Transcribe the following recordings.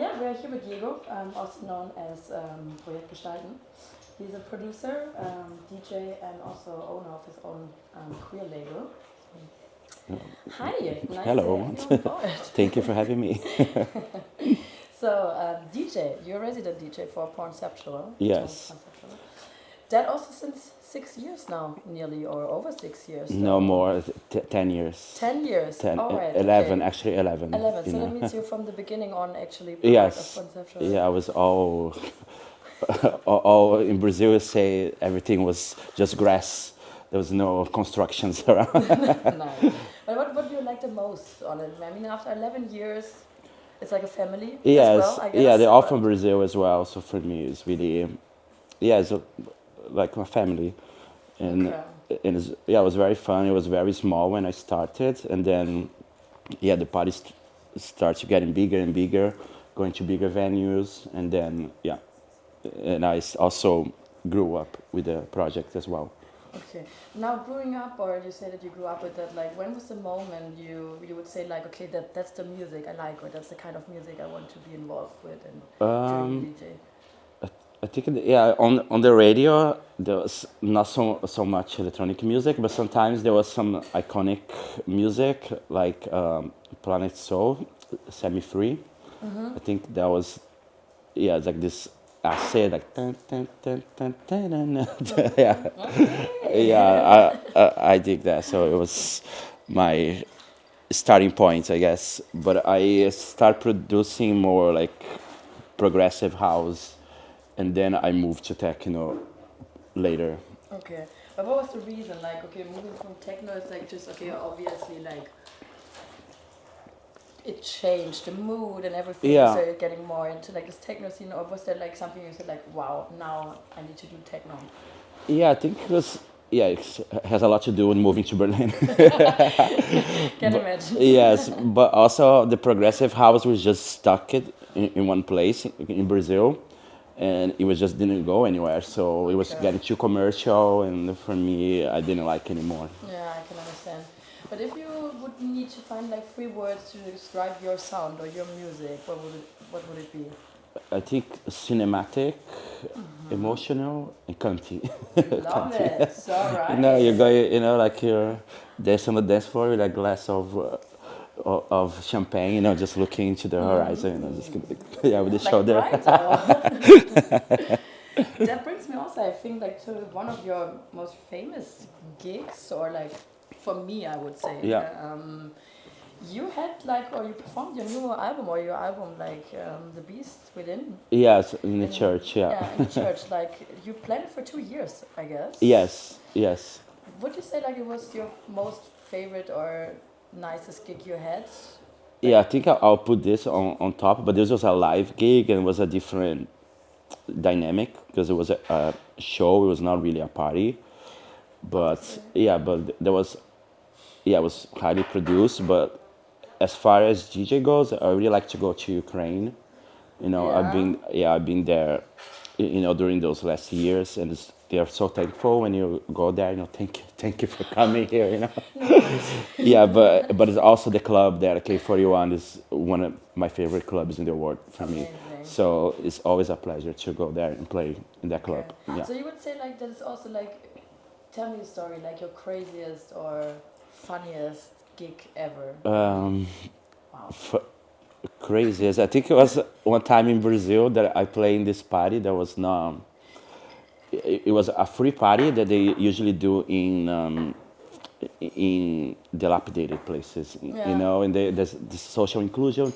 Yeah, we're here with Diego, also known as Projekt Gestalten. He's a producer, DJ, and also owner of his own queer label. Hi, nice Hello. to have you on board. Thank you for having me. So, DJ, you're a resident DJ for Pornceptual. Yes. Pornceptual. That also since 6 years now, nearly, or over 6 years. No so more, 10 years. 10 years. 10, All right. 11, okay. actually 11. 11. You So know. that means you're from the beginning on actually part Yes. of Pornceptual. Yeah, I was all in Brazil. Say everything was just grass. There was no constructions around. Nice. But what do you like the most on it? I mean, after 11 years, it's like a family as Yes. well, I guess. Yeah, they're all but- from Brazil as well. So for me, it's really, yeah, it's like my family, and Okay. yeah, it was very fun. It was very small when I started, and then yeah, the party starts getting bigger and bigger, going to bigger venues, and then yeah, and I also grew up with the project as well. Okay. Now, growing up, or you say that you grew up with that, like, when was the moment you would say, like, okay, that's the music I like, or that's the kind of music I want to be involved with and during DJ? I think yeah, on the radio there was not so much electronic music, but sometimes there was some iconic music like Planet Soul, Set Me Free. I think that was yeah, it's like this acid like dun, dun, dun, dun, dun, dun, dun. Yeah, yeah, I dig that. So it was my starting point, I guess. But I start producing more like progressive house, and then I moved to techno later. Okay. But what was the reason? Like, okay, moving from techno is like just, okay, obviously, like, it changed the mood and everything. Yeah. So you're getting more into like this techno scene, or was there like something you said like, wow, now I need to do techno? Yeah, I think it was. Yeah, it has a lot to do with moving to Berlin. Can imagine. Yes, but also the progressive house was just stuck in one place in Brazil, and it was just didn't go anywhere. So it was Okay. getting too commercial, and for me, I didn't like anymore. Yeah, I can understand. But if you would need to find like 3 words to describe your sound or your music, what would it be? I think cinematic, emotional, and cunty. Love it. All right. You know, you go, you know, like you're dancing on the dance floor with a glass of champagne, you know, just looking into the horizon, you know, just yeah, with the Like shoulder. bright, that brings me also, I think, like to one of your most famous gigs, or like for me, I would say. Yeah. You had like, or you performed your new album, or your album like The Beast Within. Yes, in the church, yeah. Yeah, in the church. Like you planned it for 2 years, I guess. Yes, yes. Would you say like it was your most favorite or nicest gig you had? Yeah, I think I'll put this on top, but this was a live gig and it was a different dynamic because it was a show, it was not really a party. But yeah, but there was, yeah, it was highly produced, but as far as DJ goes, I really like to go to Ukraine. You know, I've been there, you know, during those last years, and they are so thankful when you go there. You know, thank you for coming here. You know, yeah, but it's also the club there. K41 is one of my favorite clubs in the world for me. Amazing. So it's always a pleasure to go there and play in that club. Okay. Yeah. So you would say like that is also like, tell me a story, like your craziest or funniest gig ever. Um, Wow. Craziest. I think it was one time in Brazil that I played in this party. That was not. It was a free party that they usually do in dilapidated places. Yeah. You know, and there's the social inclusion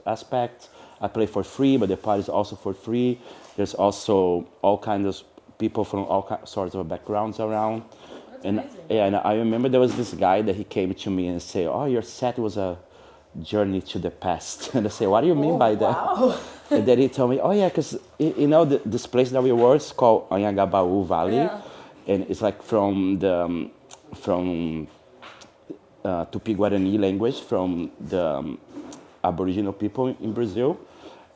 aspect. I play for free, but the party is also for free. There's also all kinds of people from all sorts of backgrounds around. That's And amazing. yeah, and I remember there was this guy that he came to me and said, "Oh, your set was a journey to the past." And I say, "What do you mean by that?" Wow. And then he told me, "Oh yeah, because you know this place that we were is called Anhangabaú Valley, Yeah. and it's like from the Tupi Guarani language from the Aboriginal people in Brazil."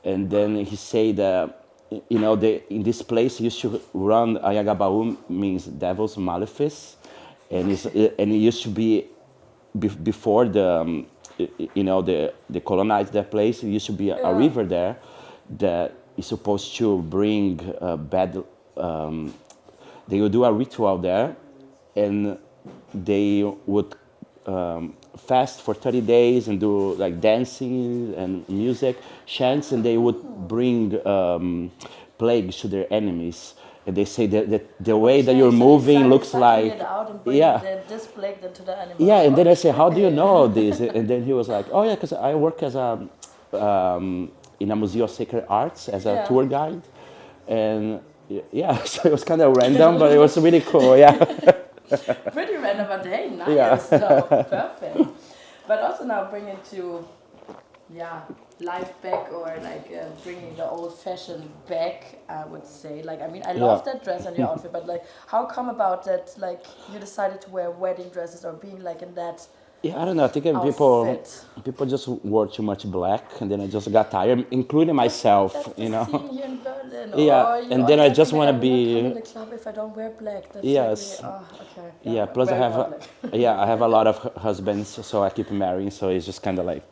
And then he said that you know in this place you should run Anhangabaú means devil's malefice, and it used to be before you know, they colonized that place. It used to be a river there that is supposed to bring bad. They would do a ritual there, and they would fast for 30 days and do like dancing and music, chants, and they would bring plagues to their enemies. And they say that the way that you're so moving they looks started sucking like, it out and bringing yeah, this plague into the animal. yeah. And then I say, how do you know this? And then he was like, oh yeah, because I work as a in a museum of sacred arts as a tour guide, and yeah, so it was kind of random, but it was really cool. Yeah. Pretty random, but hey, nice. Yeah. So, perfect. But also now bringing to, life back, or like bringing the old fashion back, I would say. Like, I mean, I love that dress and your outfit, but like, how come about that, like, you decided to wear wedding dresses or being like in that Yeah, I don't know. I think people just wore too much black, and then I just got tired, including myself. That's you the know. scene here in Berlin. Yeah, Or you and are then I definitely just want to like, I will not come in be. the club if I don't wear black. That's Yes. like really, okay. Yeah. Plus, I very have public. yeah, I have a lot of husbands, so I keep marrying. So it's just kind of like.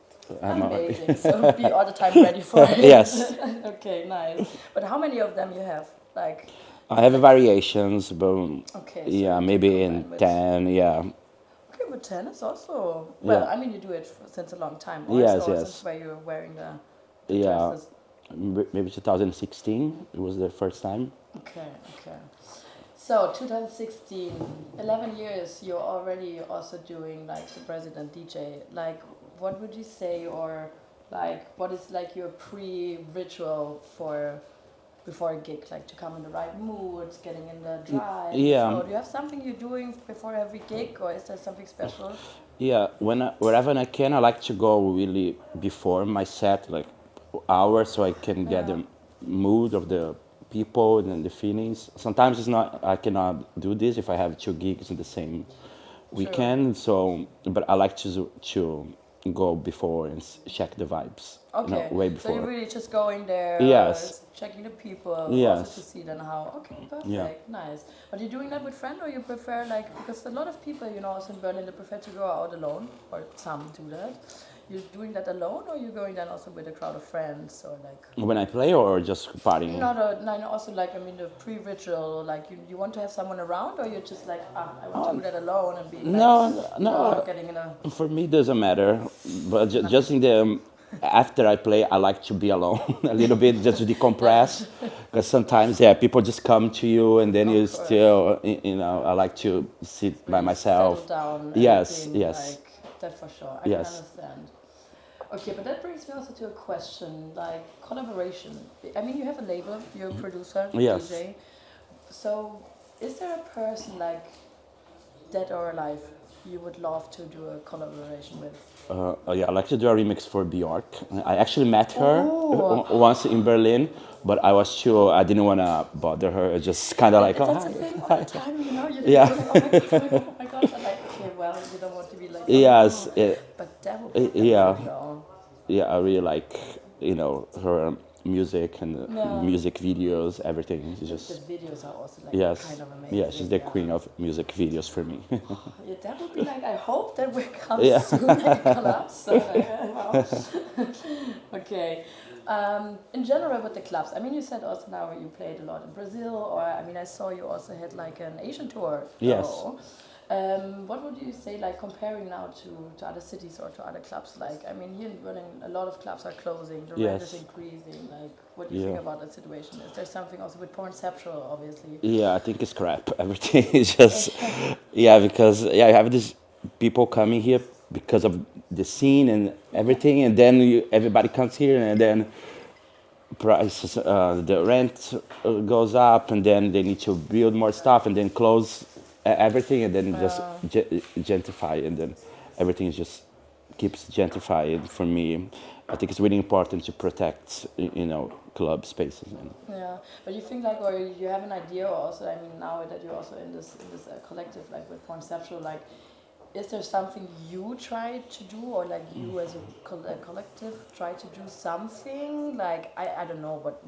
Amazing. So be all the time ready for it. Yes. Okay, nice. But how many of them you have? Like. I have variations, but Okay. So yeah, you can maybe in combine with. 10. Yeah. Okay, but 10 is also well. Yeah. I mean, you do it since a long time, right? Yes. So Yes. since where you're wearing the Yeah. dresses. Maybe 2016. It was the first time. Okay. Okay. So 2016, 11 years. You're already also doing like the president DJ. Like, what would you say, or like, what is like your pre-ritual for before a gig, like to come in the right mood, getting in the drive? Yeah. So do you have something you're doing before every gig, or is there something special? Yeah, wherever I can, I like to go really before my set, like hours, so I can get the mood of the people and the feelings. Sometimes it's not, I cannot do this if I have two gigs in the same weekend. So, but I like to go before and check the vibes. Okay, way so before. you're really just going there, Yes. checking the people, Yes. also to see then how, okay, perfect, Yeah. nice. But you're doing that with friends, or you prefer like, because a lot of people, you know, also in Berlin, they prefer to go out alone, or some do that. You're doing that alone, or you're going then also with a crowd of friends, or like? When I play or just partying? No, also like, I mean, the pre-ritual, like you want to have someone around, or you're just like, I want to do that alone and be like, No. getting in a... For me, it doesn't matter. But just in the after I play, I like to be alone a little bit, just to decompress. Because sometimes, people just come to you, and then you still, I like to sit by myself. Settle down. Yes, Everything, yes. Like, that for sure. I can understand. Okay, but that brings me also to a question, like collaboration. I mean, you have a label, you're a producer, Yes. DJ. So, is there a person like dead or alive you would love to do a collaboration with? Yeah, I like to do a remix for Bjork. I actually met her once in Berlin, but I didn't want to bother her. I just kind of like, That's hi. the thing all the time, you know? You're Yeah. like, oh my god, I'm like, okay, well, you don't want to be like, Yes. but that would be Yeah. though. Yeah, I really like, her music and music videos, everything. It's just, The videos are also like yes. kind of amazing. Yeah, she's the queen of music videos for me. Yeah, that would be like, I hope that will come soon and collapse. So, okay. In general with the clubs, I mean, you said also now you played a lot in Brazil, or I mean, I saw you also had like an Asian tour. Yes. What would you say, like comparing now to other cities or to other clubs? Like, I mean, here in Berlin, a lot of clubs are closing, the rent is increasing. Like, what do you think about that situation? Is there something also with Pornceptual, obviously? Yeah, I think it's crap. Everything is just, because I have these people coming here because of the scene and everything, and then everybody comes here, and then prices, the rent goes up, and then they need to build more stuff, and then close everything, and then just gentrify, and then everything just keeps gentrifying. For me, I think it's really important to protect, club spaces. Yeah, but you think like, or you have an idea also, I mean, now that you're also in this collective, like with Pornceptual, like, is there something you try to do, or like you as a collective try to do something? Like, I don't know, but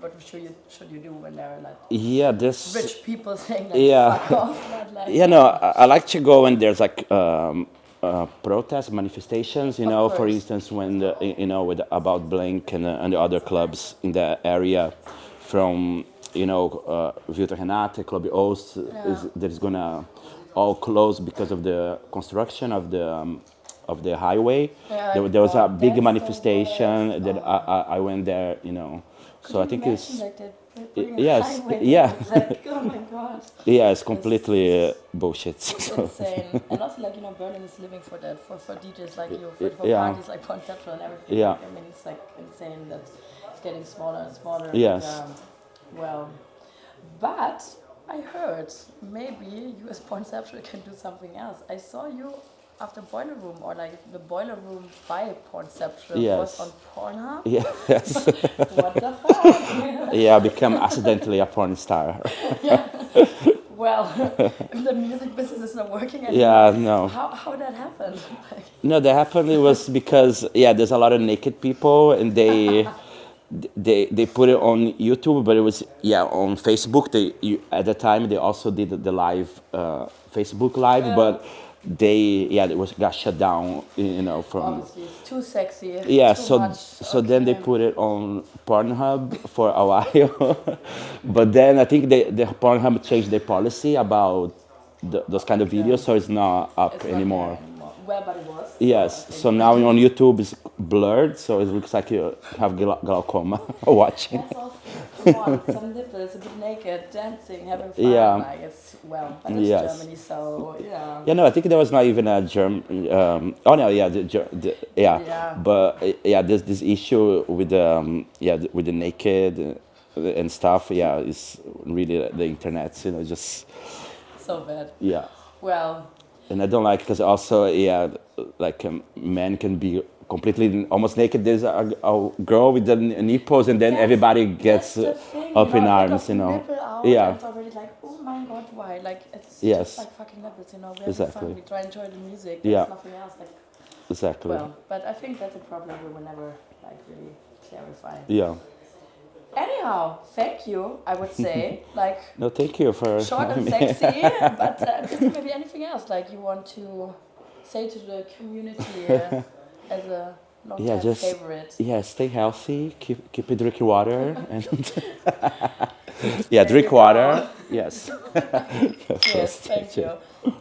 what should you do when there are like rich people saying like fuck off? But like, I like to go when there's like protest manifestations. You Of know, for course. instance, when with about Blink and the other clubs in the area, from Vilta Renate, Club Oost, Yeah. there's gonna all close because of the construction of the highway. Yeah, There was a God, big that's the manifestation worst. that Oh. I went there. Could So I you think imagine it's like that putting a yes, highway yeah, there? Like, oh my God. yeah, it's It's completely bullshit. it's So insane. And also like, Berlin is living for that, for DJs like you, for yeah, parties like Pornceptual and everything. yeah, Like, I mean, it's like insane that it's getting smaller and smaller. And yes. well, but I heard maybe you as Pornceptual can do something else. I saw you after Boiler Room, or like the Boiler Room by Pornceptual was on Yes. Pornhub. Yeah, yes. What the fuck? Yeah, I become accidentally a porn star. Well, if the music business is not working anymore, Yeah, no. how that happened? Like, No, that happened. It was because there's a lot of naked people, and they put it on YouTube, but it was on Facebook. At the time they also did the live Facebook live, yeah, but it was got shut down. From obviously it's too sexy, yeah. too So much. so then they Okay. put it on Pornhub for a while, but then I think the Pornhub changed their policy about those kind of Okay. videos, so it's not up It's not there anymore. anymore. Well, but it was. So I Yes, so think now on YouTube it's blurred, so it looks like you have glaucoma watching. that's also, come on, some nipples, a bit naked, dancing, having fun. Yeah, Like it's but it's yes. Germany, so yeah. Yeah, no, I think there was not even a germ. Oh no, yeah, yeah, Yeah. but there's this issue with with the naked and stuff. Yeah, it's really the internet, just So bad. yeah. Well, And I don't like because also like men can be completely almost naked. There's a girl with the nipples, and then that's, everybody that's gets the thing, up in like arms. a nipple out, and Yeah. it's already like, oh my God, why? Like it's just Yes. like fucking nipples, we're having Exactly. fun, we try and enjoy the music, Yeah. there's nothing else. Like, Exactly. well, but I think that's a problem we will never like really clarify. Yeah. Anyhow, thank you, I would say. Like, No, thank you for short and having me. sexy, but is there maybe anything else like you want to say to the community as a long-time just favorite? stay healthy, keep drinking water, and There drink you water. go. Yes. Yes, thank you.